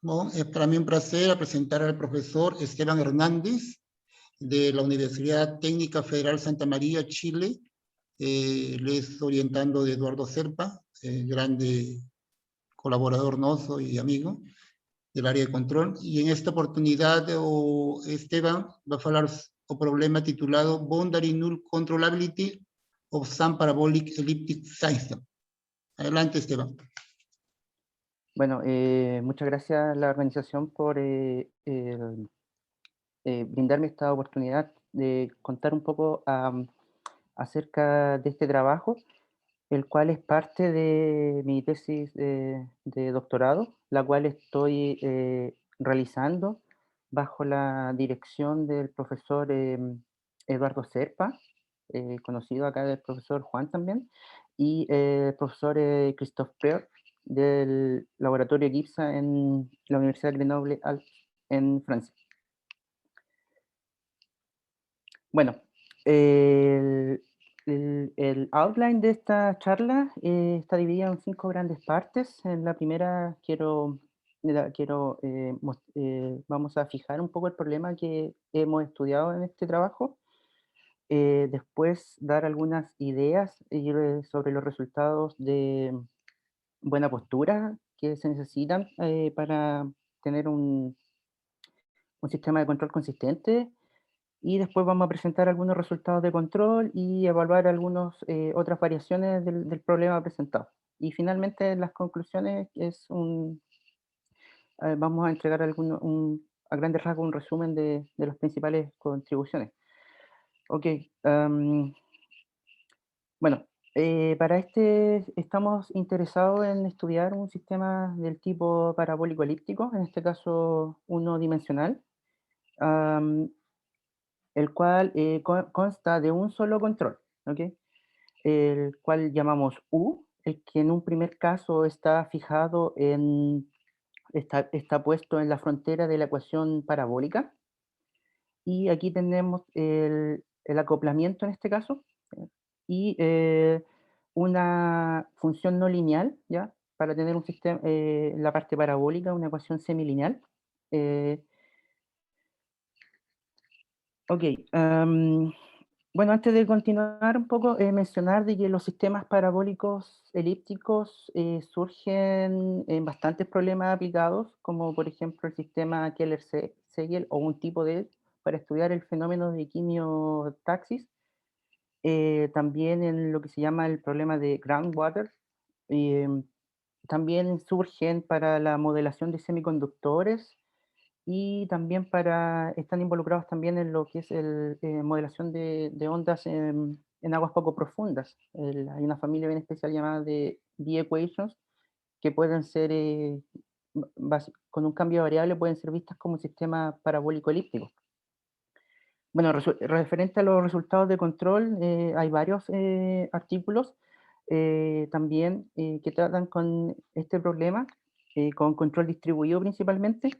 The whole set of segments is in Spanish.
Bueno, es para mí un placer presentar al profesor Esteban Hernández de la Universidad Técnica Federal Santa María, Chile. Él es orientando de Eduardo Serpa, grande colaborador noso y amigo del área de control. Y en esta oportunidad, Esteban va a hablar un problema titulado Boundary Null Controllability of some Parabolic Elliptic System. Adelante, Esteban. Bueno, muchas gracias a la organización por brindarme esta oportunidad de contar un poco acerca de este trabajo, el cual es parte de mi tesis de doctorado, la cual estoy realizando bajo la dirección del profesor Eduardo Serpa, conocido acá del profesor Juan también, y el profesor Christophe Peur del laboratorio GIPSA en la Universidad de Grenoble en Francia. Bueno, el, el outline de esta charla está dividida en 5 grandes partes. En la primera vamos a fijar un poco el problema que hemos estudiado en este trabajo. Después dar algunas ideas sobre los resultados de buena postura que se necesitan para tener un sistema de control consistente, y después vamos a presentar algunos resultados de control y evaluar algunas otras variaciones del problema presentado. Y finalmente, en las conclusiones vamos a entregar a grandes rasgos un resumen de las principales contribuciones. Ok, bueno, para este estamos interesados en estudiar un sistema del tipo parabólico elíptico, en este caso unidimensional, el cual consta de un solo control, ¿ok? El cual llamamos U, el que en un primer caso está fijado está puesto en la frontera de la ecuación parabólica, y aquí tenemos el acoplamiento en este caso, y una función no lineal, ¿ya? Para tener un sistema, la parte parabólica, una ecuación semilineal. Eh, ok, bueno, antes de continuar un poco, mencionar de que los sistemas parabólicos elípticos surgen en bastantes problemas aplicados, como por ejemplo el sistema Keller-Segel o un tipo de él, para estudiar el fenómeno de quimiotaxis. También en lo que se llama el problema de groundwater. em, También surgen para la modelación de semiconductores, y también están involucrados también en lo que es el modelación de ondas en aguas poco profundas. Hay una familia bien especial llamada de B-equations que pueden ser, con un cambio de variable, pueden ser vistas como un sistema parabólico elíptico. Bueno, referente a los resultados de control, hay varios artículos también que tratan con este problema, con control distribuido principalmente.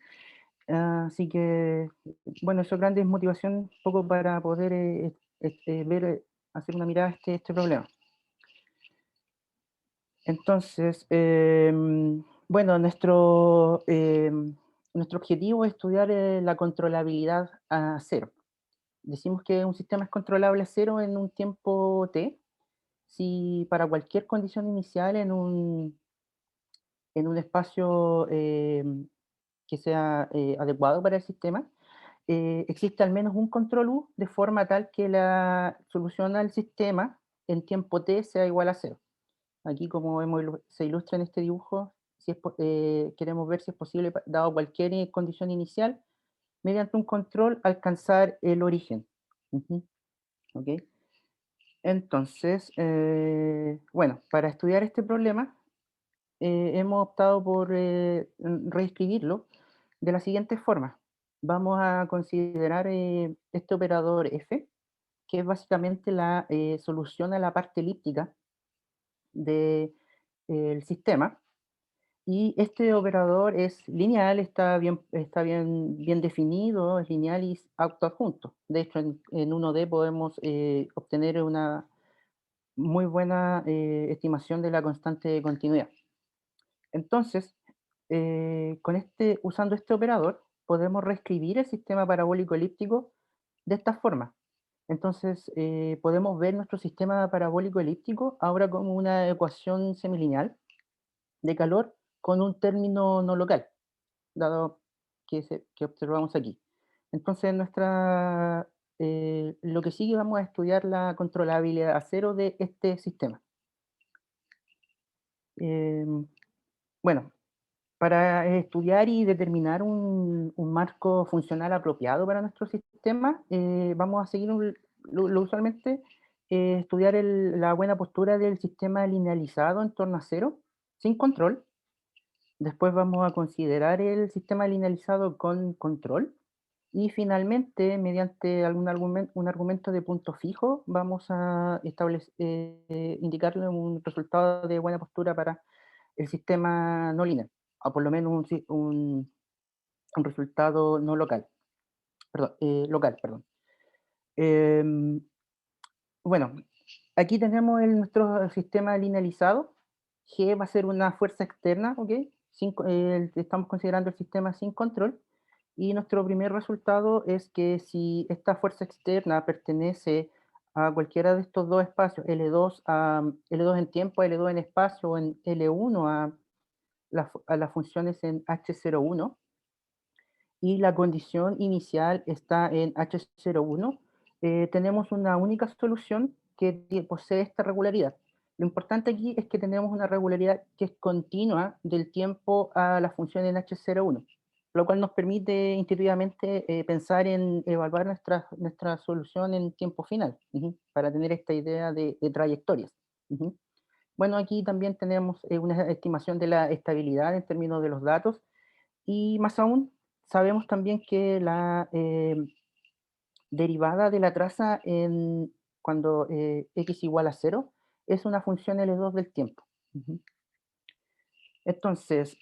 Así que, bueno, eso es grande motivación un poco para poder hacer una mirada a este problema. Entonces, bueno, nuestro objetivo es estudiar la controlabilidad a cero. Decimos que un sistema es controlable a cero en un tiempo t, si para cualquier condición inicial en un espacio que sea adecuado para el sistema, existe al menos un control U, de forma tal que la solución al sistema en tiempo t sea igual a cero. Aquí, como se ilustra en este dibujo, si queremos ver si es posible, dado cualquier condición inicial, mediante un control, alcanzar el origen. Ujú, ¿ok? Entonces, bueno, para estudiar este problema, hemos optado por reescribirlo de la siguiente forma. Vamos a considerar este operador f, que es básicamente la solución a la parte elíptica del sistema. Y este operador es lineal, bien definido, es lineal y autoadjunto. De hecho, en 1D podemos obtener una muy buena estimación de la constante de continuidad. Entonces, usando este operador, podemos reescribir el sistema parabólico elíptico de esta forma. Entonces, podemos ver nuestro sistema parabólico elíptico ahora como una ecuación semilineal de calor con un término no local, dado que observamos aquí. Entonces, lo que sigue vamos a estudiar la controlabilidad a cero de este sistema. Bueno, para estudiar y determinar un marco funcional apropiado para nuestro sistema, vamos a seguir lo usualmente estudiar la buena postura del sistema linealizado en torno a cero, sin control. Después vamos a considerar el sistema linealizado con control. Y finalmente, mediante un argumento de punto fijo, vamos a indicarle un resultado de buena postura para el sistema no lineal, o por lo menos un resultado no local, perdón, local, perdón. Em, bueno, aquí tenemos nuestro sistema linealizado. G va a ser una fuerza externa, ¿ok? Estamos considerando el sistema sin control. Y nuestro primer resultado es que si esta fuerza externa pertenece a cualquiera de estos dos espacios, L2 en tiempo, L2 en espacio, o en L1 a las funciones en H01, y la condición inicial está en H01, tenemos una única solución que posee esta regularidad. Lo importante aquí es que tenemos una regularidad que es continua del tiempo a la función en H01, lo cual nos permite intuitivamente pensar en evaluar nuestra solución en tiempo final, para tener esta idea de trayectorias. Bueno, aquí también tenemos una estimación de la estabilidad en términos de los datos, y más aún, sabemos también que la derivada de la traza cuando x igual a cero es una función L2 del tiempo. Entonces,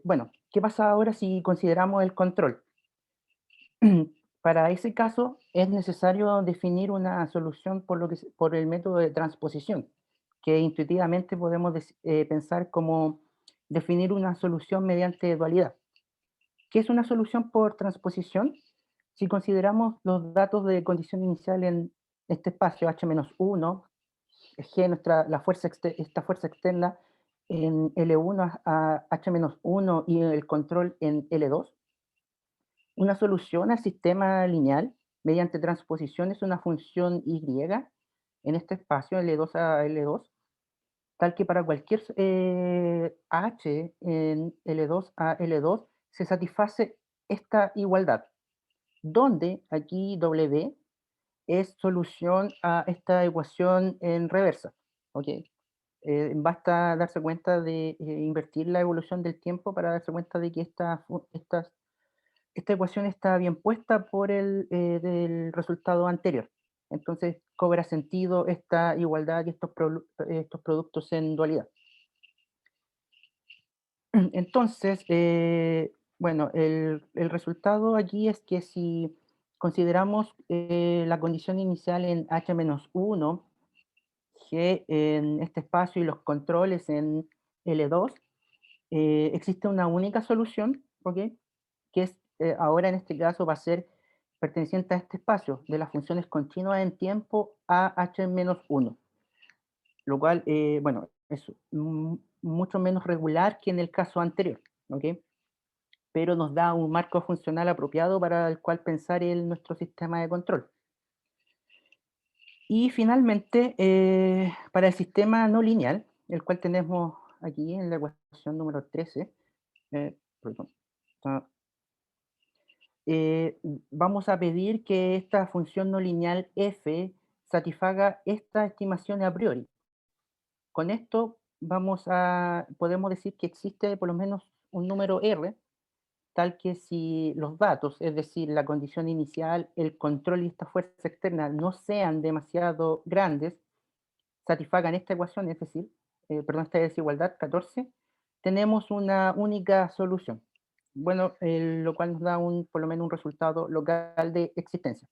bueno, ¿qué pasa ahora si consideramos el control? Para ese caso es necesario definir una solución por el método de transposición, que intuitivamente podemos pensar como definir una solución mediante dualidad. ¿Qué es una solución por transposición? Si consideramos los datos de condición inicial en este espacio H-1, G, esta fuerza externa en L1 a H-1 y el control en L2, una solución al sistema lineal mediante transposición es una función Y en este espacio L2 a L2, tal que para cualquier H en L2 a L2 se satisface esta igualdad, donde aquí W es solución a esta ecuación en reversa. ¿Ok? Basta darse cuenta de invertir la evolución del tiempo para darse cuenta de que esta ecuación está bien puesta por del resultado anterior. Entonces cobra sentido esta igualdad y estos productos en dualidad. Entonces, bueno, el resultado aquí es que si consideramos la condición inicial en H-1, G en este espacio y los controles en L2, existe una única solución, ¿ok? Que es, ahora en este caso va a ser perteneciente a este espacio de las funciones continuas en tiempo a H-1, lo cual, bueno, es mucho menos regular que en el caso anterior, ¿ok? Pero nos da un marco funcional apropiado para el cual pensar nuestro sistema de control. Y finalmente, para el sistema no lineal, el cual tenemos aquí en la ecuación número 13, perdón, ah, vamos a pedir que esta función no lineal f satisfaga esta estimación a priori. Con esto podemos decir que existe por lo menos un número R, tal que si los datos, es decir, la condición inicial, el control y esta fuerza externa no sean demasiado grandes, satisfagan esta ecuación, es decir, perdón, esta desigualdad 14, tenemos una única solución. Bueno, lo cual nos da por lo menos un resultado local de existencia.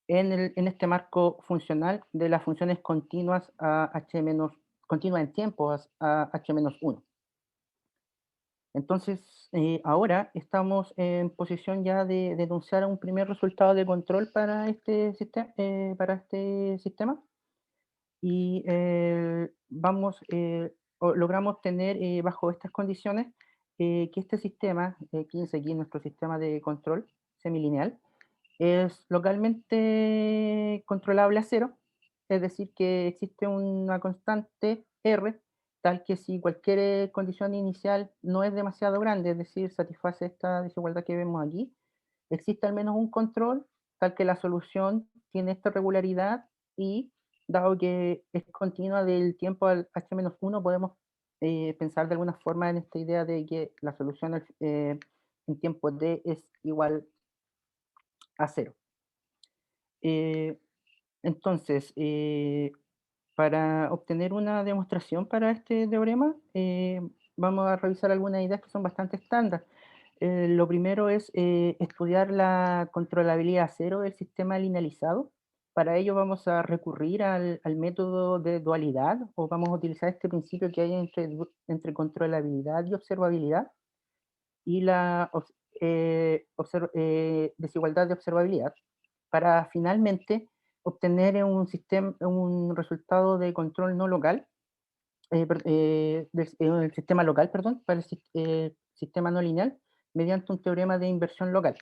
En este marco funcional de las funciones continuas continuas en tiempo a H-1. Entonces, ahora estamos en posición ya de denunciar un primer resultado de control para este sistema y logramos tener bajo estas condiciones que este sistema, 15 aquí, nuestro sistema de control semilineal, es localmente controlable a cero, es decir, que existe una constante R, tal que si cualquier condición inicial no es demasiado grande, es decir, satisface esta desigualdad que vemos aquí, existe al menos un control, tal que la solución tiene esta regularidad y, dado que es continua del tiempo al h-1, podemos pensar de alguna forma en esta idea de que la solución en tiempo d es igual a cero. Eh, entonces, para obtener una demostración para este teorema, vamos a revisar algunas ideas que son bastante estándar. Lo primero es estudiar la controlabilidad cero del sistema linealizado. Para ello vamos a recurrir al método de dualidad, o vamos a utilizar este principio que hay entre controlabilidad y observabilidad, y la desigualdad de observabilidad, para finalmente obtener un resultado de control no local, el sistema local, perdón, para el sistema no lineal, mediante un teorema de inversión local.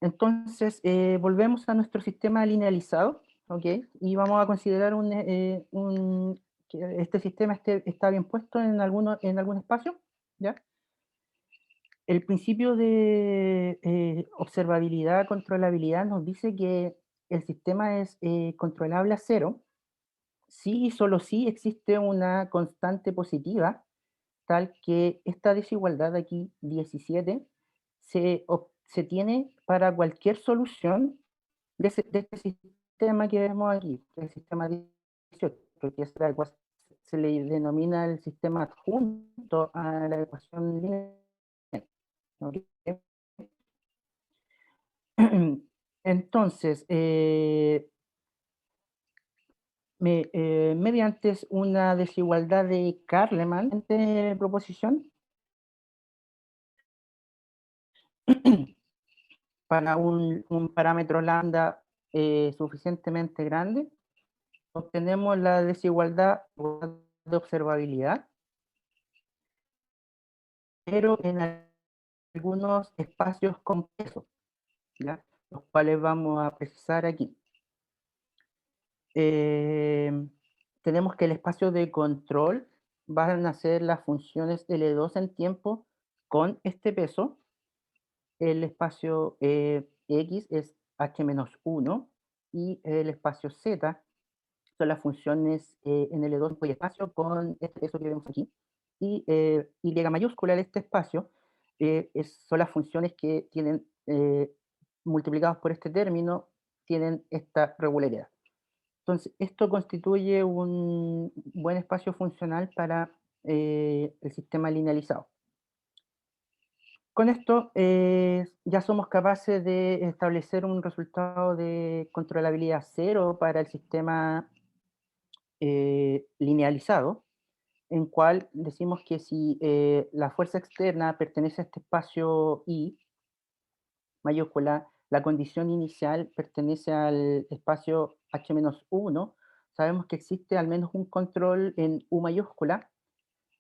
Entonces, volvemos a nuestro sistema linealizado, ¿ok? Y vamos a considerar que este sistema está bien puesto en algún espacio, ¿ya? El principio de observabilidad, controlabilidad nos dice que el sistema es controlable a cero si y solo si existe una constante positiva, tal que esta desigualdad aquí, 17, se tiene para cualquier solución de este sistema que vemos aquí, el sistema 18, que es se le denomina el sistema adjunto a la ecuación lineal. ¿Ok? Entonces, mediante una desigualdad de Carleman de proposición, para un parámetro lambda suficientemente grande, obtenemos la desigualdad de observabilidad, pero en algunos espacios complejos, ¿ya? Los cuales vamos a precisar aquí. Tenemos que el espacio de control van a ser las funciones L2 en tiempo con este peso. El espacio X es h-1 y el espacio Z son las funciones en L2 y espacio con este peso que vemos aquí. Y Y mayúscula de este espacio son las funciones que tienen, multiplicados por este término, tienen esta regularidad. Entonces, esto constituye un buen espacio funcional para el sistema linealizado. Con esto ya somos capaces de establecer un resultado de controlabilidad cero para el sistema linealizado, en cual decimos que si la fuerza externa pertenece a este espacio I, mayúscula, la condición inicial pertenece al espacio h-1, sabemos que existe al menos un control en U mayúscula,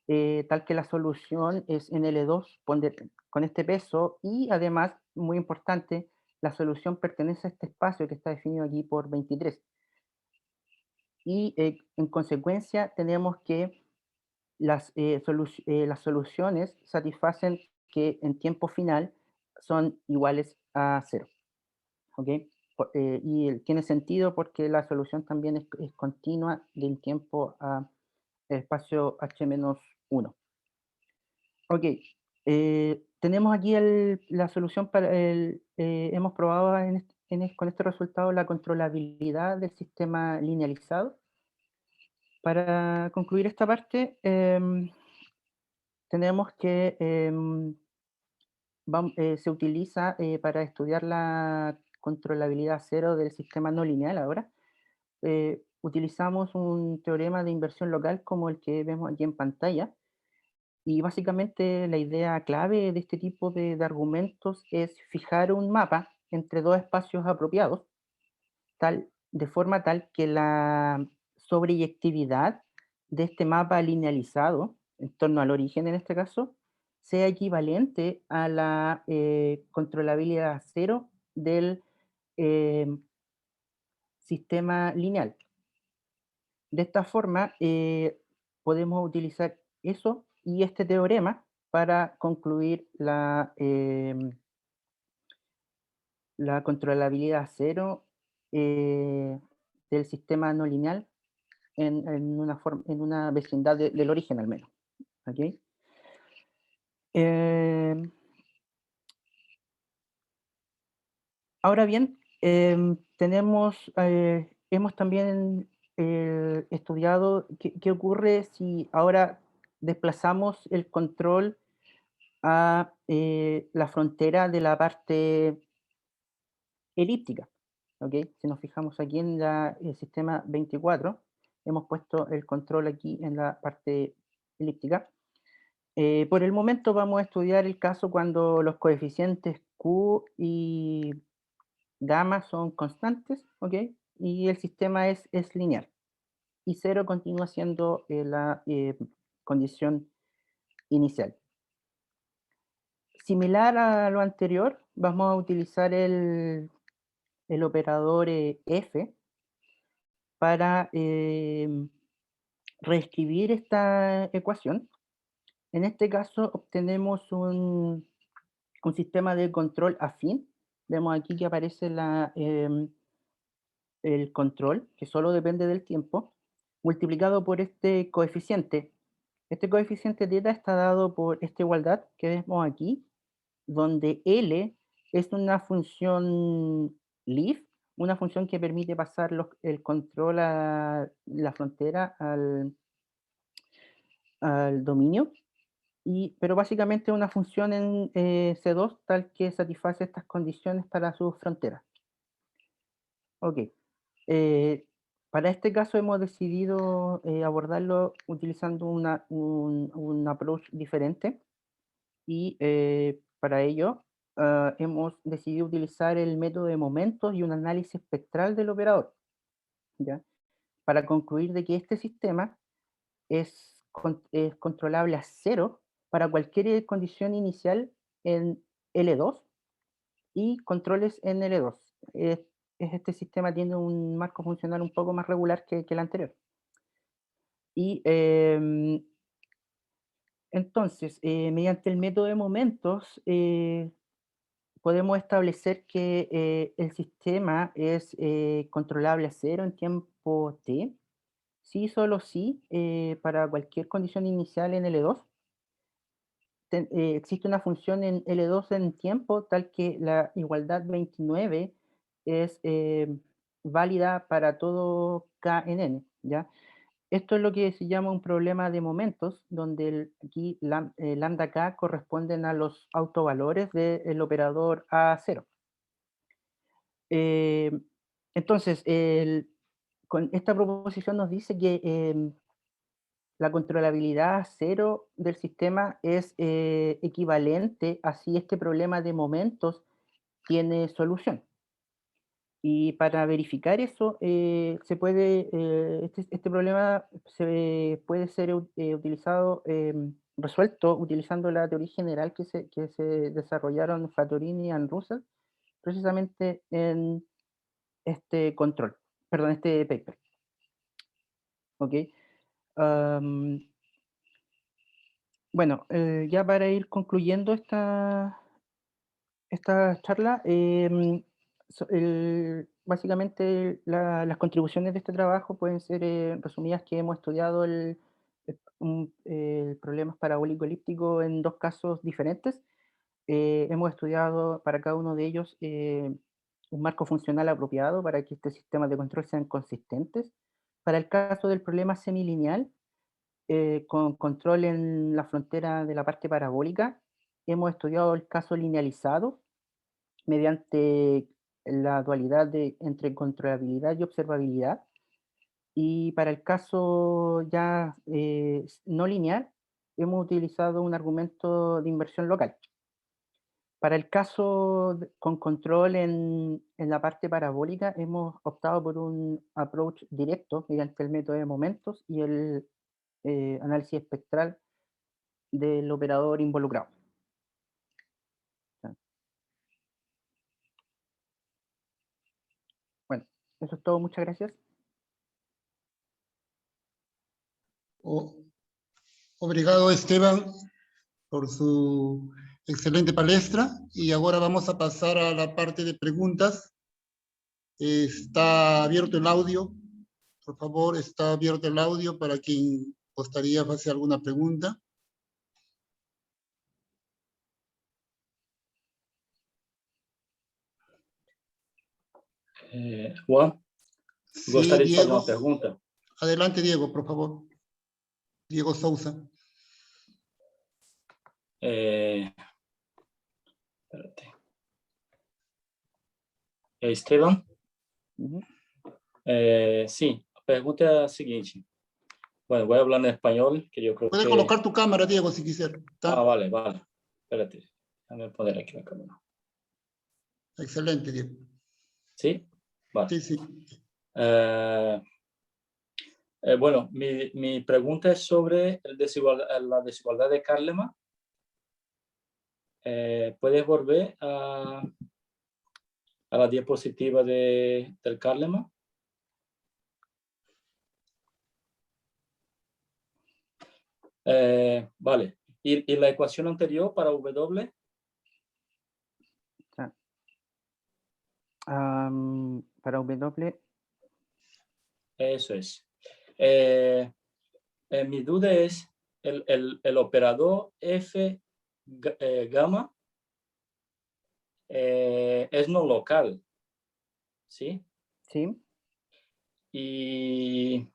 tal que la solución es en L2 con este peso, y además, muy importante, la solución pertenece a este espacio que está definido aquí por 23. Y en consecuencia tenemos que las soluciones satisfacen que en tiempo final son iguales a cero. ¿Ok? Tiene sentido porque la solución también es continua del tiempo a espacio h-1. Ok, tenemos aquí la solución hemos probado con este resultado la controlabilidad del sistema linealizado. Para concluir esta parte, tenemos que se utiliza para estudiar la controlabilidad cero del sistema no lineal ahora. utilizamos un teorema de inversión local como el que vemos aquí en pantalla, y básicamente la idea clave de este tipo de argumentos es fijar un mapa entre dos espacios apropiados, de forma tal que la sobreyectividad de este mapa linealizado, en torno al origen en este caso, sea equivalente a la controlabilidad cero del eh, sistema lineal. De esta forma, podemos utilizar eso y este teorema para concluir la controlabilidad cero del sistema no lineal en una vecindad del origen al menos. ¿Ok? Em, Ahora bien, hemos también estudiado qué ocurre si ahora desplazamos el control a la frontera de la parte elíptica. ¿Ok? Si nos fijamos aquí en el sistema 24, hemos puesto el control aquí en la parte elíptica. Por el momento vamos a estudiar el caso cuando los coeficientes Q y gamma son constantes, ¿ok? Y el sistema es lineal. Y cero continúa siendo la condición inicial. Similar a lo anterior, vamos a utilizar el operador F para reescribir esta ecuación. En este caso obtenemos un sistema de control afín. Vemos aquí que aparece el control, que solo depende del tiempo, multiplicado por este coeficiente. Este coeficiente θ está dado por esta igualdad que vemos aquí, donde L es una función leaf, una función que permite pasar el control a la frontera al dominio, pero básicamente es una función en C2 tal que satisface estas condiciones para sus fronteras. Ok. Eh, para este caso hemos decidido abordarlo utilizando un approach diferente y para ello hemos decidido utilizar el método de momentos y un análisis espectral del operador, ¿ya? Para concluir de que este sistema es controlable a cero para cualquier condición inicial en L2 y controles en L2. Este sistema tiene un marco funcional un poco más regular que el anterior. Y entonces, mediante el método de momentos, podemos establecer que el sistema es controlable a cero en tiempo t, sí, solo sí, para cualquier condición inicial en L2. Existe una función en L2 en tiempo tal que la igualdad 29 es válida para todo k en n, ¿ya? Esto es lo que se llama un problema de momentos, donde aquí lambda k corresponden a los autovalores del operador A0. Eh, entonces, con esta proposición nos dice que la controlabilidad cero del sistema es equivalente a si este problema de momentos tiene solución. Y para verificar eso, este problema puede ser utilizado, resuelto utilizando la teoría general que se desarrollaron Fattorini y Russell, precisamente en este control, perdón, este paper. ¿Ok? Am, bueno, ya para ir concluyendo esta charla, básicamente las contribuciones de este trabajo pueden ser resumidas que hemos estudiado el problema parabólico elíptico en dos casos diferentes. Hemos estudiado para cada uno de ellos un marco funcional apropiado para que este sistema de control sean consistentes. Para el caso del problema semilineal, con control en la frontera de la parte parabólica, hemos estudiado el caso linealizado mediante la dualidad entre controlabilidad y observabilidad. Y para el caso ya no lineal, hemos utilizado un argumento de inversión local. Para el caso con control en la parte parabólica, hemos optado por un approach directo mediante el método de momentos y el análisis espectral del operador involucrado. Bueno, eso es todo. Muchas gracias. Obrigado, Esteban, por su excelente palestra. Y ahora vamos a pasar a la parte de preguntas. Está abierto el audio. Por favor, está abierto el audio para quien gustaría hacer alguna pregunta. Juan, Sí, gostaria de fazer Diego. uma pergunta? Adelante, Diego, por favor. Diego Souza. Espérate. Esteban? Uhum. Sim, a pergunta é a seguinte. Bueno, voy a hablar en español, que yo creo Puedes que... colocar tu cámara, Diego, si quisiera. Ah, vale, vale. Espérate, déjame poner aquí la cámara. Excelente, Diego. ¿Sí? Vale. Sí, sí. Bueno, mi pregunta es sobre la desigualdad de Carleman. ¿Puedes volver a la diapositiva del Carleman? Vale. ¿Y la ecuación anterior para W? Para W. Eso es. Mi duda es, el operador F gamma es no local, ¿sí? Sí. ¿Y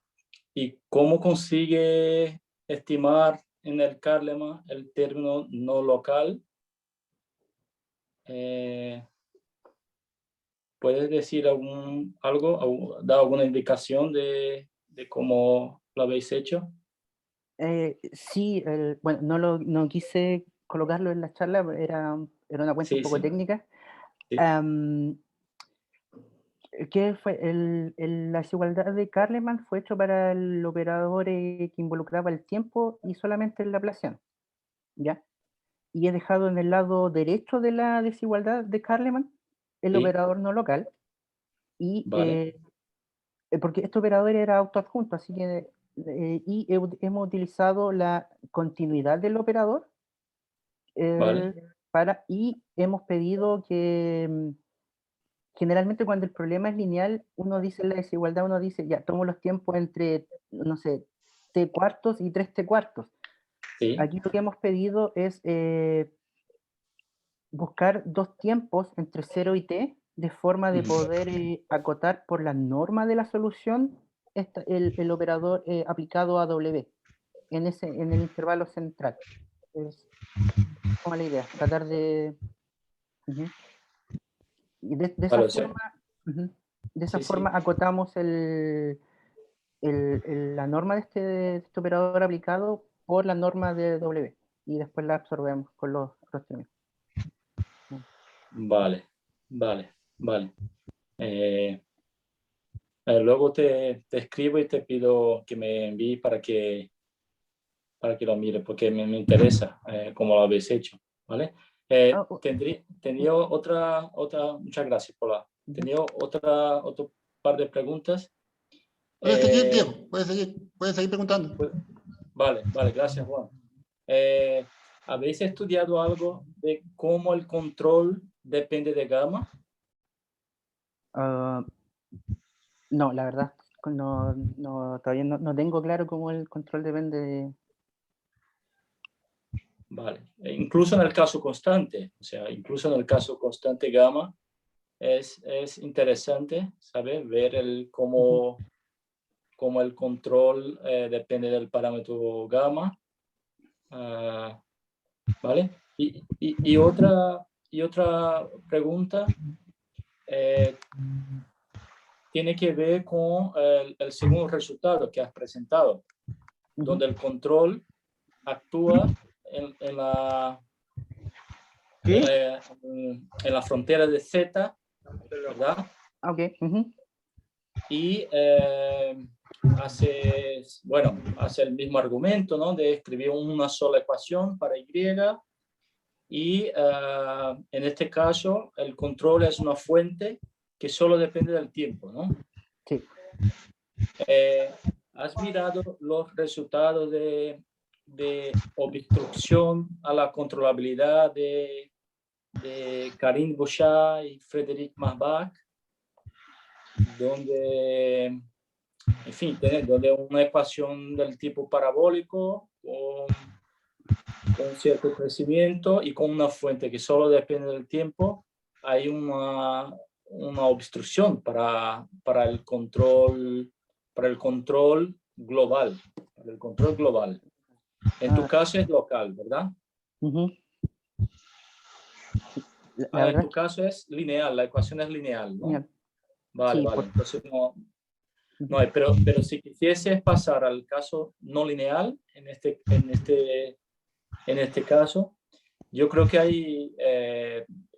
cómo consigue estimar en el Carleman el término no local? ¿Puedes decir algo, dar alguna indicación de cómo lo habéis hecho? Sí, bueno, no quise colocarlo en la charla, era una cuenta un Sí, poco sí. técnica. Sí. ¿Qué fue? La desigualdad de Carleman fue hecho para el operador que involucraba el tiempo y solamente el Laplaciano, ¿ya? Y he dejado en el lado derecho de la desigualdad de Carleman el Sí. operador no local, y Vale. porque este operador era autoadjunto, así que hemos utilizado la continuidad del operador Vale. y hemos pedido que generalmente cuando el problema es lineal, uno dice la desigualdad, uno dice, ya, tomo los tiempos entre, no sé, t cuartos y 3 t cuartos. Sí. Aquí lo que hemos pedido es buscar dos tiempos entre 0 y t, de forma de poder acotar por la norma de la solución el operador aplicado a W en el intervalo central. Es como la idea, tratar de... Y de esa Vale, forma, de esa sí, forma sí. acotamos la norma de este operador aplicado por la norma de W, y después la absorbemos con los términos. Vale, vale, vale. Luego te escribo y te pido que me envíes para que lo mire, porque me interesa cómo lo habéis hecho, ¿vale? Tenía otra, muchas gracias, Paula. Tenía otro par de preguntas. Puedes seguir, Diego, puedes seguir preguntando. Vale, gracias, Juan. ¿Habéis estudiado algo de cómo el control depende de gamma? No, la verdad, todavía no tengo claro cómo el control depende de... Vale. Incluso en el caso constante, o sea, incluso en el caso constante gamma, es interesante saber ver cómo el control depende del parámetro gamma. ¿Vale? Y otra pregunta. tiene que ver con el segundo resultado que has presentado, donde el control actúa en la frontera de Z, ¿verdad? Ok. Y hace el mismo argumento, ¿no? De escribir una sola ecuación para Y, y en este caso el control es una fuente que solo depende del tiempo, ¿no? Sí. ¿Has mirado los resultados de obstrucción a la controlabilidad de Karim Bouchard y Frédéric Marbach, donde, en fin, donde una ecuación del tipo parabólico con cierto crecimiento y con una fuente que solo depende del tiempo, hay una obstrucción para el control global, En tu caso es local, ¿verdad? En tu caso es lineal, la ecuación es lineal, ¿no? Vale, sí, vale. Entonces no hay, pero si quisieses pasar al caso no lineal, en este caso, yo creo que hay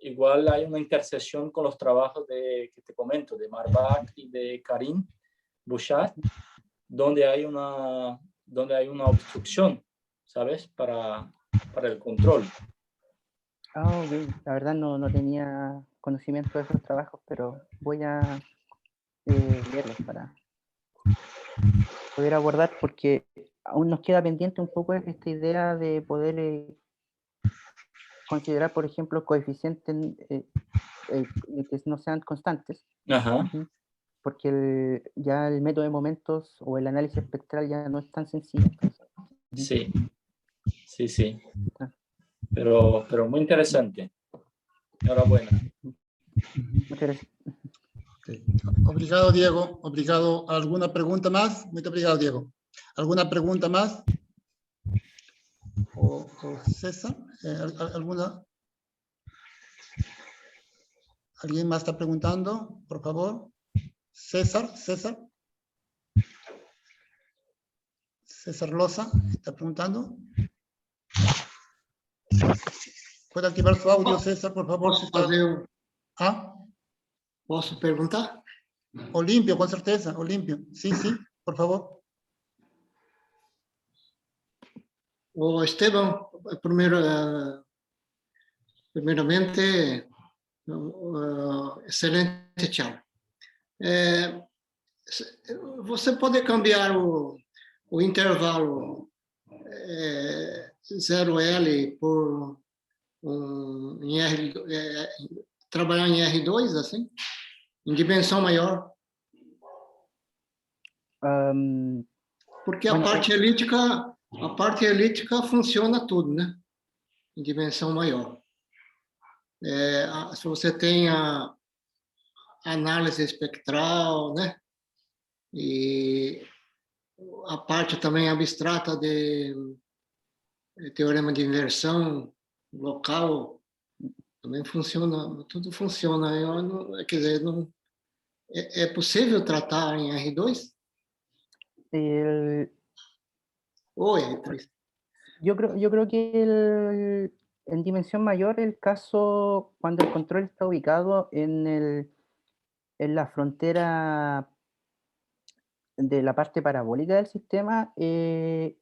igual hay una intersección con los trabajos que te comento, de Marbach y de Karim Bouchard, donde hay una obstrucción, ¿sabes? Para el control. Okay. La verdad no tenía conocimiento de esos trabajos, pero voy a leerlos para poder abordar, porque aún nos queda pendiente un poco esta idea de poder considerar, por ejemplo, coeficientes que no sean constantes. Ajá. Porque ya el método de momentos o el análisis espectral ya no es tan sencillo. Sí. Pero muy interesante. Enhorabuena. Muchas gracias. Okay. Obrigado, Diego. Obrigado. ¿Alguna pregunta más? Muy obrigado, Diego. ¿Alguna pregunta más? ¿O César? ¿Alguna? ¿Alguien más está preguntando? Por favor. César. César Loza está preguntando. ¿Puede activar su audio, César, por favor? Posso perguntar? Olimpio, con certeza, Olimpio. Sí, por favor. O Esteban, primeiramente, excelente charla. Você pode cambiar o intervalo 0L por trabalhar em R2, assim, em dimensão maior? Porque a parte elíptica funciona tudo, né? Em dimensão maior. Se você tem a análise espectral, né? E a parte também abstrata de teorema de inversão local, também funciona, tudo funciona. Quer dizer, é possível tratar em R2? O R3. Yo creo que en dimensión mayor el caso cuando el control está ubicado en la frontera de la parte parabólica del sistema, si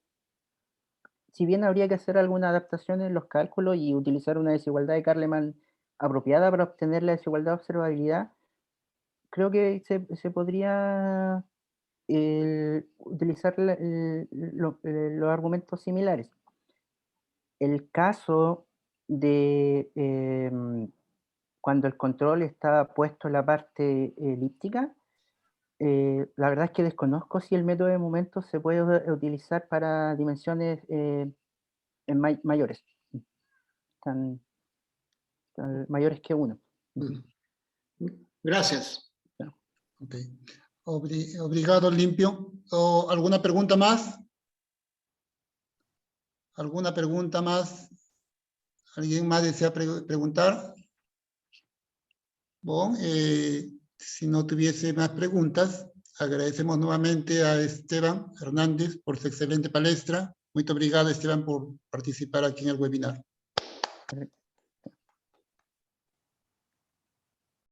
bien habría que hacer alguna adaptación en los cálculos y utilizar una desigualdad de Carleman apropiada para obtener la desigualdad de observabilidad, creo que se podría utilizar los argumentos similares. El caso de cuando el control está puesto en la parte elíptica, la verdad es que desconozco si el método de momentos se puede utilizar para dimensiones mayores, tan mayores que 1. Gracias. Okay. Obrigado, Limpio. ¿Alguna pregunta más? ¿Alguna pregunta más? ¿Alguien más desea preguntar? Bueno, Si no tuviese más preguntas, agradecemos nuevamente a Esteban Hernández por su excelente palestra. Muito obrigado, Esteban, por participar aquí en el webinar.